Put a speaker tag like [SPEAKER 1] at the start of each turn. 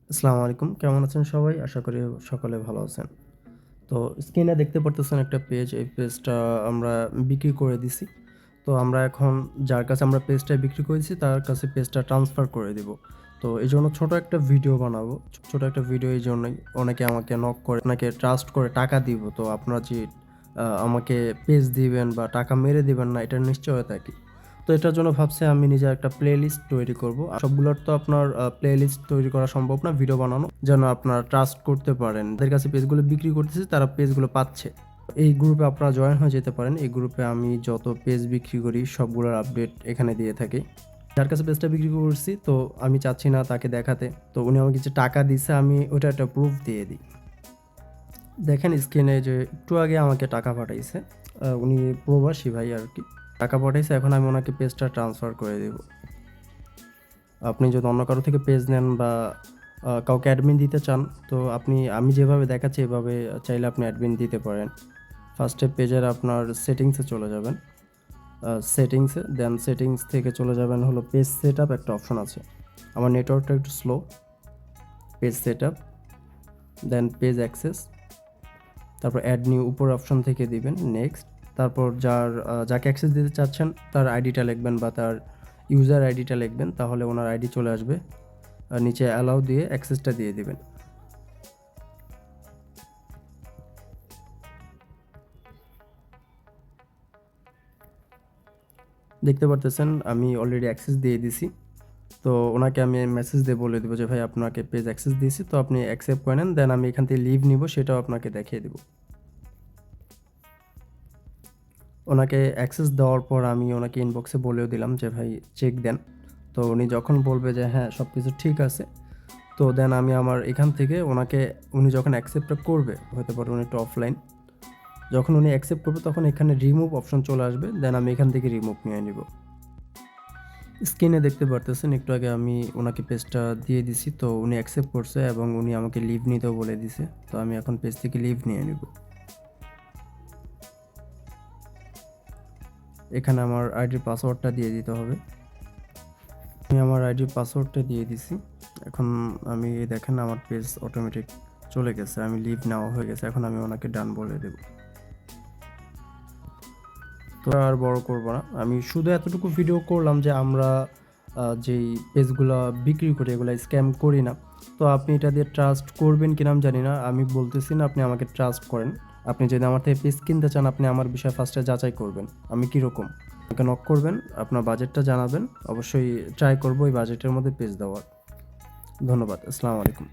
[SPEAKER 1] আসসালামু আলাইকুম। কেমন আছেন সবাই? আশা করি সকলে ভালো আছেন। তো স্ক্রিনে দেখতে পারতেছেন একটা পেজ। এই পেজটা আমরা বিক্রি করে দিছি। তো আমরা এখন যার কাছে আমরা পেজটা বিক্রি করেছি তার কাছে পেজটা ট্রান্সফার করে দিব। তো এজন্য ছোট একটা ভিডিও বানাবো। ছোট একটা ভিডিও এইজন্যই অনেকে আমাকে নক করে, আপনাকে ট্রাস্ট করে টাকা দিব। তো আপনারা যে আমাকে পেজ দিবেন বা টাকা মেরে দিবেন না এটার নিশ্চয়তা কি? তো এটার জন্য ভাবছি আমি নিজের একটা প্লেলিস্ট তৈরি করব। সবগুলোর তো আপনার প্লেলিস্ট তৈরি করা সম্ভব না, ভিডিও বানানো। যেন আপনারা ট্রাস্ট করতে পারেন। যাদের কাছে পেজগুলো বিক্রি করতেছি তারা পেজগুলো পাচ্ছে। এই গ্রুপে আপনারা জয়েন হয়ে যেতে পারেন। এই গ্রুপে আমি যত পেজ বিক্রি করি সবগুলোর আপডেট এখানে দিয়ে থাকি। যার কাছে পেজটা বিক্রি করছি তো আমি চাচ্ছি না তাকে দেখাতে। তো উনি আমাকে যে টাকা দিছে আমি ওটা একটা প্রুফ দিয়ে দিই। দেখেন স্ক্রিনে যে একটু আগে আমাকে টাকা পাঠাইছে। উনি প্রবাসী ভাই আরকি। টাকা পাঠাইছে, এখন আমি ওনাকে পেজটা ট্রান্সফার করে দেব। আপনি যদি অন্য কারো থেকে পেজ নেন বা কাউকে অ্যাডমিন দিতে চান তো আমি যেভাবে দেখাচ্ছি এভাবে চাইলে আপনি অ্যাডমিন দিতে পারেন। ফার্স্টে পেজের আপনার সেটিংসে চলে যাবেন। সেটিংসে দেন সেটিংস থেকে চলে যাবেন হলো পেজ সেটআপ, একটা অপশন আছে। আমার নেটওয়ার্কটা একটু স্লো। পেজ সেটআপ, দেন পেজ অ্যাক্সেস, তারপর অ্যাড নিউ উপর অপশন থেকে দিবেন নেক্সট। তারপর যাকে অ্যাক্সেস দিতে চাচ্ছেন তার আইডিটা লিখবেন বা তার ইউজার আইডিটা লিখবেন, তাহলে ওনার আইডি চলে আসবে। আর নিচে অ্যালাউ দিয়ে অ্যাক্সেসটা দিয়ে দিবেন। দেখতে পারতেছেন আমি অলরেডি অ্যাক্সেস দিয়ে দিছি। তো ওনাকে আমি মেসেজ দিয়ে বলে দেবো যে ভাই আপনাকে পেজ অ্যাক্সেস দিয়েছি, তো আপনি অ্যাকসেপ্ট করে নেন, দেন আমি এখান থেকে লিভ নিব সেটাও আপনাকে দেখিয়ে দেবো। ওনাকে অ্যাক্সেস দেওয়ার পর আমি ওনাকে ইনবক্সে বলেও দিলাম যে ভাই চেক দেন। তো উনি যখন বলবে যে হ্যাঁ সব কিছু ঠিক আছে, তো দেন আমি আমার এখান থেকে উনি যখন অ্যাকসেপ্টটা করবে, হতে পারে উনি একটু অফলাইন, যখন উনি অ্যাকসেপ্ট করবে তখন এখানে রিমুভ অপশন চলে আসবে, দেন আমি এখান থেকে রিমুভ নিয়ে নিব। স্ক্রিনে দেখতে পারতেছেন একটু আগে আমি ওনাকে পেজটা দিয়ে দিছি, তো উনি অ্যাকসেপ্ট করছে এবং উনি আমাকে লিভ নিতেও বলে দিছে। তো আমি এখন পেজ থেকে লিভ নিয়ে নিব। এখানে আমার আইডির পাসওয়ার্ডটা দিয়ে দিতে হবে। আমি আমার আইডির পাসওয়ার্ডটা দিয়ে দিছি। এখন আমি দেখেন আমার পেজ অটোমেটিক চলে গেছে, আমি লিভ নেওয়া হয়ে গেছে। এখন আমি ওনাকে ডান বলে দেব। তো আর বড় করব না, আমি শুধু এতটুকু ভিডিও করলাম যে আমরা যেই পেজগুলো বিক্রি করি এগুলো স্ক্যাম করি না। তো আপনি এটা দিয়ে ট্রাস্ট করবেন কিনা আমি জানি না, আমি বলতেছি না, আপনি আমাকে ট্রাস্ট করেন। আপনি যদি আমার থেকে পেজ কিনতে চান আপনি আমার বিষয়ে ফার্স্টে যাচাই করবেন আমি কীরকম। আমাকে নক করবেন, আপনার বাজেটটা জানাবেন, অবশ্যই ট্রাই করবো এই বাজেটের মধ্যে পেজ দেওয়ার। ধন্যবাদ। আসসালামু আলাইকুম।